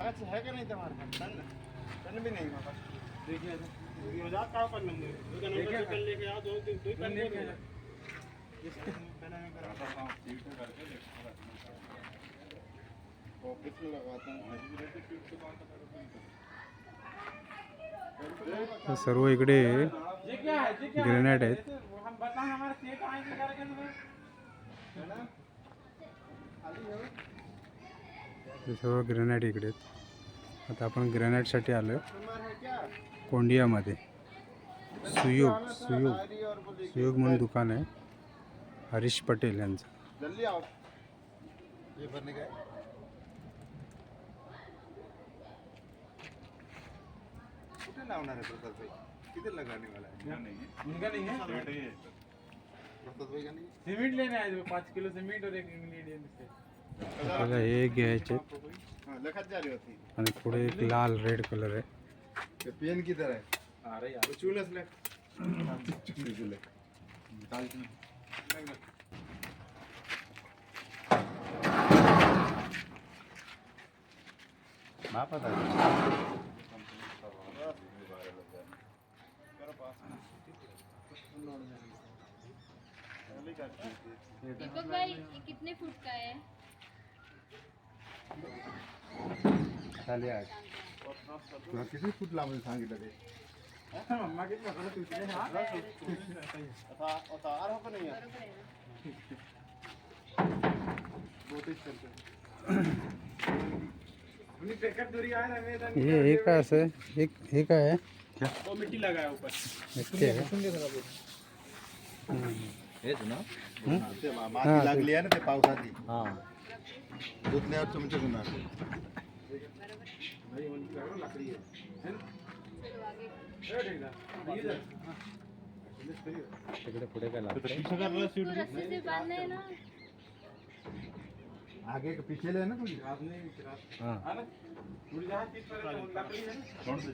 कागज है क्या नहीं तुम्हारे पास? पेन भी नहीं मेरे पास। देखिए मजाक का कर लेंगे तो नंबर कर लेके आ दो पेन लेके आ पेन में करा था सीट पे करके ऑफिस में लगाता हूं। सर्व इकडे ग्रेनाइट आहेत. हम बताएं हमारे सीट आएंगे करके है ना खाली है हे सर्व ग्रेनाइट इकडे आहेत. आता आपण ग्रेनाइटसाठी आलो कोंडियामध्ये. सुयोग म्हणून दुकान आहे हरीश पटेल यांचं. जल्दी आओ ये भरने का कितने लावणार है प्रसाद भाई? कितने लगाने वाला है? उनका नहीं है प्रसाद भाई का नहीं सीमेंट लेने आए थे 5 किलो सीमेंट और एक इंग्रेडिएंट से आपल्याला हे घ्यायचे हां लखत जा रही होती आणि पुढे एक लाल रेड कलर आहे. ये पेन किधर है? आ रहा यार चूलस ले चूले निकाल ना पता दीपक भाई ये कितने फुट का है? खाली आज तुला किती फूट लावून सांगितलं ते मम्मा किती नकळत तुझे हा आता आर हो नाही बरोबर आहे ना. बहुतेक चलते उन्हीं पैकेट दूरी आए ना मैं हे काय असं हे काय आहे? वो मिट्टी लगाया ऊपर नक्की आहे हेच ना ते माती लागली आहे ना ते पावसाची हां धुतल्यावर तुमच्या गुन्हा लाकडी आहे तिकडे पुढे काय लागतं? इसको रस्सी से बांधना है ना. आगे के पीछे ले ना कुछ हां छोड़ दे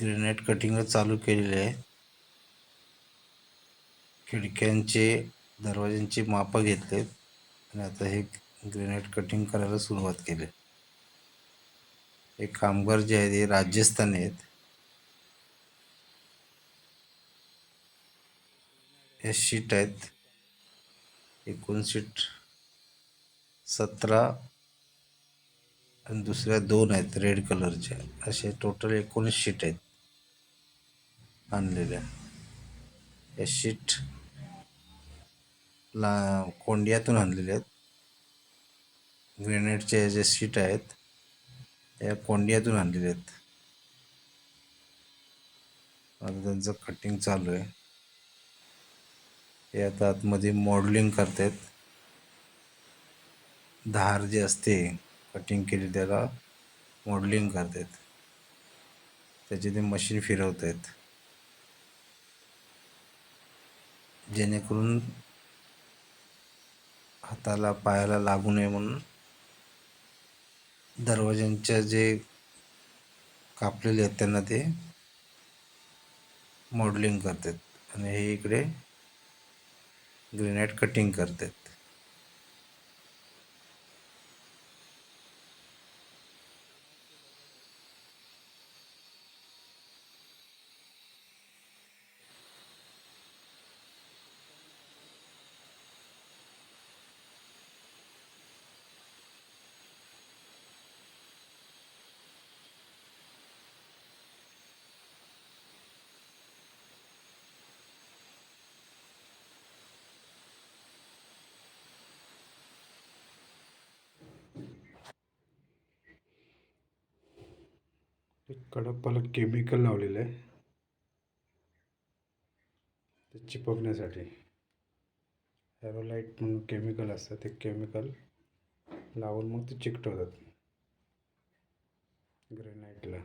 ग्रेनाइट कटिंग चालू केलेले आहे. खिडक्यांचे दरवाज्यांची मापं घेतलेत आणि आता हे ग्रेनाइट कटिंग करायला सुरुवात केली. हे कामगार जे आहेत हे राजस्थानी आहेत. या शीट आहेत. एकूण शीट 17 आणि दुसऱ्या 2 आहेत रेड कलरच्या. असे टोटल 19 शीट आहेत आणलेल्या. या शीट कोंडियातून आणलेल्या आहेत. ग्रेनाइटच्या ज्या शीट आहेत या कोंडियातून आणलेल्या आहेत. आता त्यांचं कटिंग चालू आहे. हे आता आतमध्ये मॉडेलिंग करतात. धार जे असते कटिंग केली त्याला मॉडेलिंग करतात. त्याचे ते मशीन फिरवत आहेत जेणेकरून हाताला पायाला लागू नये म्हणून. दरवाज्यांच्या जे कापलेले आहेत त्यांना ते मॉडेलिंग करतात आणि हे इकडे ग्रेनाइट कटिंग करतात. कडकपाला केमिकल लावलेलं आहे ते चिपकण्यासाठी. एरोलाइट म्हणून केमिकल असतं ते केमिकल लावून मग ते चिकटवतात ग्रेनाइटला.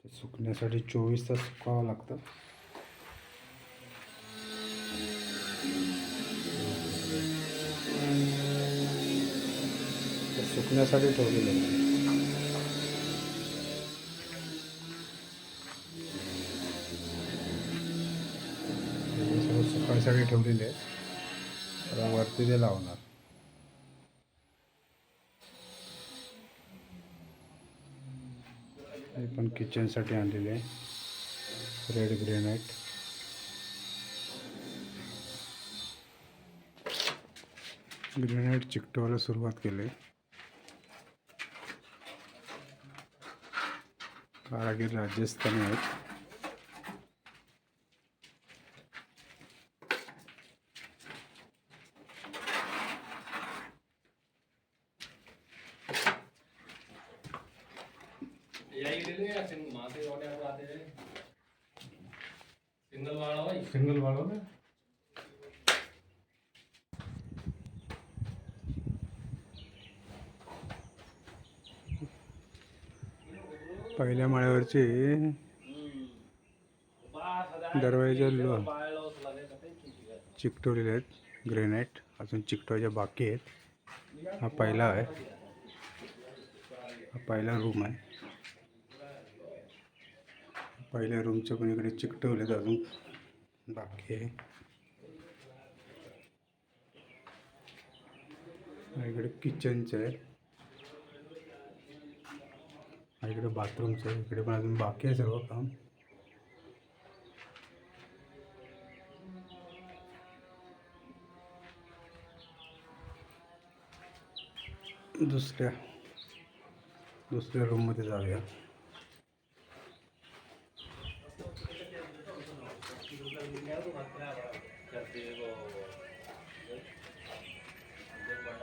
ते सुकण्यासाठी 24 तास सुकावं लागतं. सुकण्यासाठी ठेवलेलं आहे. हे सगळं सुकायसाठी ठेवलेले आहेत. आता वरती ते लावणार. हे पण किचनसाठी आणलेले आहे रेड ग्रेनाइट. ग्रेनाइट चिकटवायला सुरुवात केली. कारागीर राजस्थानी आहेत. सिंगल वाला ना. पहिल्या माळ्यावरचे दरवाजा चिकटवलेले आहेत ग्रेनाइट. अजून चिकटवायच्या बाकी आहेत. हा पहिला आहे. हा पहिला रूम आहे. पहिल्या रूमचं पण इकडे चिकटवलेत, अजून बाकी आहे. इकडे किचनचं आहे. इकडे बाथरूमचं आहे. इकडे पण अजून बाकी आहे सर्व काम. दुसऱ्या रूममध्ये जाऊया.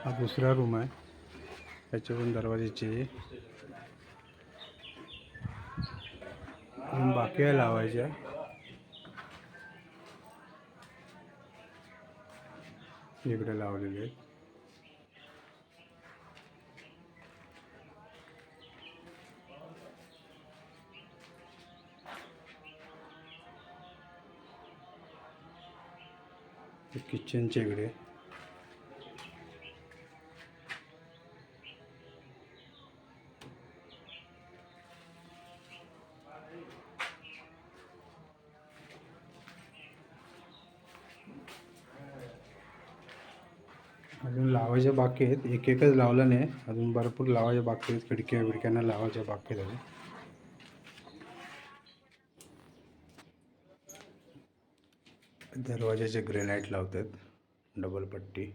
हा दुसरा रूम आहे. त्याच्यावरून दरवाजाची अजून बाकी आहे लावायच्या. इकडे लावलेले आहेत. किचनच्या इकडे अजून लावायच्या बाकी आहेत. एक एकच लावलं नाही, अजून भरपूर लावायच्या बाकी आहेत. खिडक्यांना लावायच्या बाकी आहेत. दरवाजाचे ग्रेनाइट लावतात, डबल पट्टी.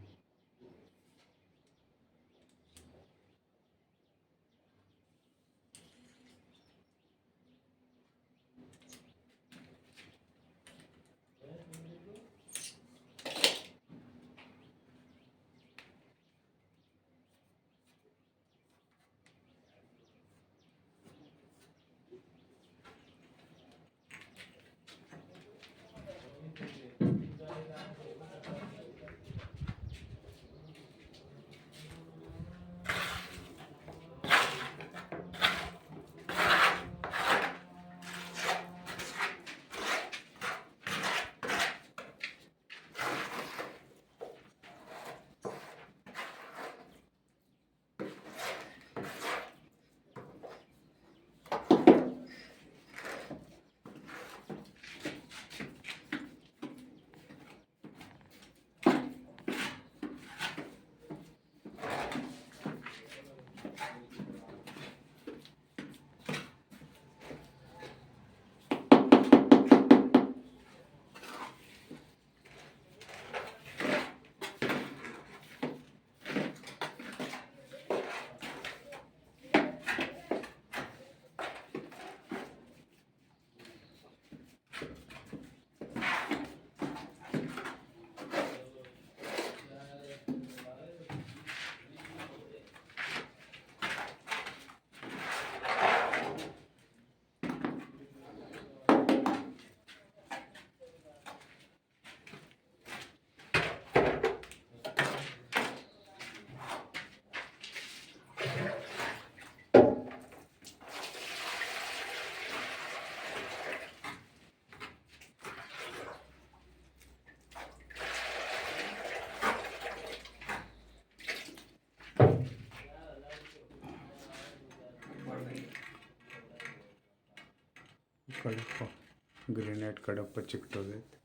कडप ग्रेनाइट कडप्पा चिकटवले आहेत.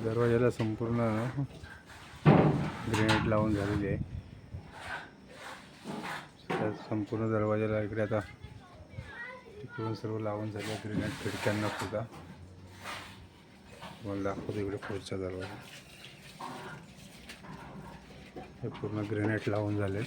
दरवाजाला संपूर्ण ग्रेनाइट लावून झालेली आहे. त्या संपूर्ण दरवाजाला इकडे आता तिकडून सर्व लावून झाले ग्रेनाइट. खिडक्यांना सुद्धा मला दाखवतो इकडे पुढचा दरवाजा. हे पूर्ण ग्रेनाइट लावून झाले.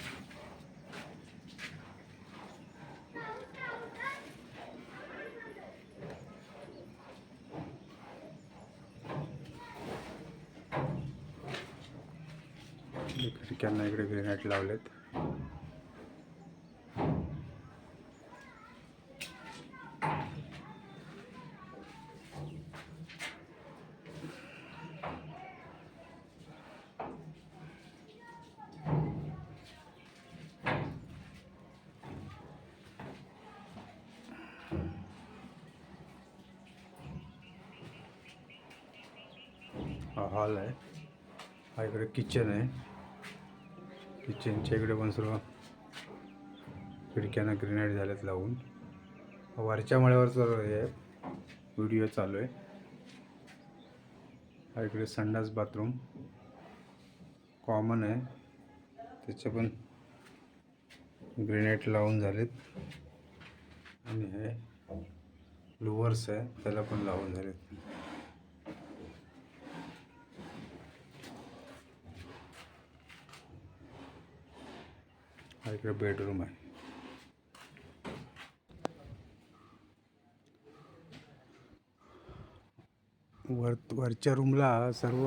खिडक्यांना इकडे ग्रेनाइट लावलेत. हा हॉल आहे. हा इकडे किचन आहे. किचनच्या इकडे पण सर्व खिडक्यांना ग्रेनाइट झाल्यात लावून. वरच्या माळ्यावरचा हे व्हिडिओ चालू आहे. हा इकडे संडास बाथरूम कॉमन आहे. त्याचे पण ग्रेनाइट लावून झालेत. आणि हे लुवर्स आहे त्याला पण लावून झालेत. हा इकडे बेडरूम आहे. वरच्या रूमला सर्व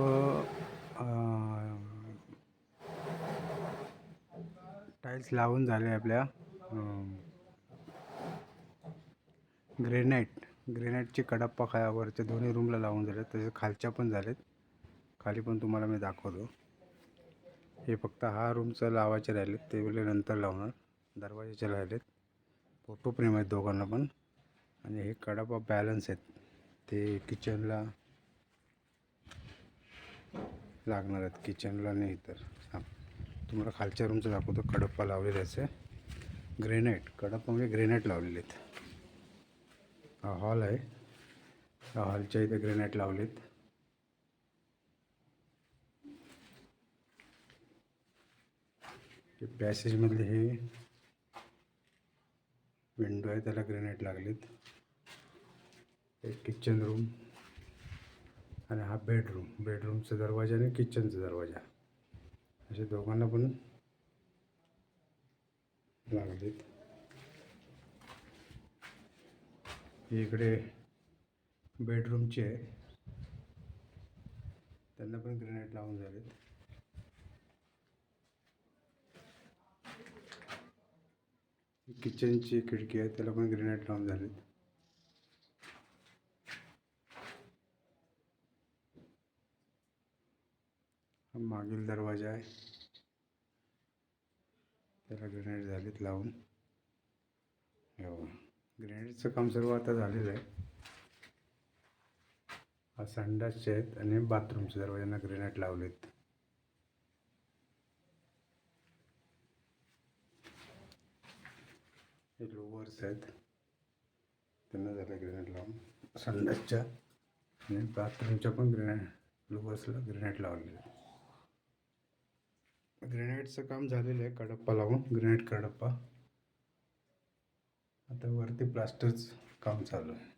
टाईल्स लावून झाले आपल्या. ग्रेनाइटचे कडप्पा वरच्या दोन्ही रूमला लावून झाले. तसे खालच्या पण झालेत. खाली पण तुम्हाला मी दाखवतो. हे फक्त हा रूमचं लावायचे राहिलेत. ते वेळे नंतर लावणार. दरवाजाचे राहिलेत. फोटो फ्रेम आहेत दोघांना पण. आणि हे कडप्पा बॅलन्स आहेत. ते किचनला लागणार आहेत. किचनला नाही तर तुम्हाला खालच्या रूमचं दाखवतो. कडप्पा लावलेले असे ग्रेनाइट. कडप्पा म्हणजे ग्रेनाइट लावलेले आहेत. हा हॉल आहे. त्या हॉलच्या इथे ग्रेनाइट लावलेत. पॅसेजमधले हे विंडो आहे त्याला ग्रेनाइट लागलेत. एक किचन रूम आणि हा बेडरूमचा दरवाजा आणि किचनचा दरवाजा असे दोघांना पण लागलेत. इकडे बेडरूमचे आहे त्यांना पण ग्रेनाइट लावून झालेत. किचनची खिडकी आहे त्याला पण ग्रेनाइट लावून झालेत. हा मागील दरवाजा आहे त्याला ग्रेनाइट झालेत लावून. ग्रेनाइटचं काम सर्व आता झालेलं आहे. हा संडासचे आहेत आणि बाथरूमच्या दरवाज्यांना ग्रेनाइट लावलेत. हे लोवर्स आहेत त्यांना झालं ग्रेनाइट लावून. संडासच्या आणि बाथरूमच्या पण ग्रेनाइट लुवर्सला ग्रेनाईट लावलेलं आहे. ग्रेनाईटचं काम झालेलं आहे, कडप्पा लावून ग्रेनाईट कडप्पा. आता वरती प्लास्टरचं काम चालू आहे.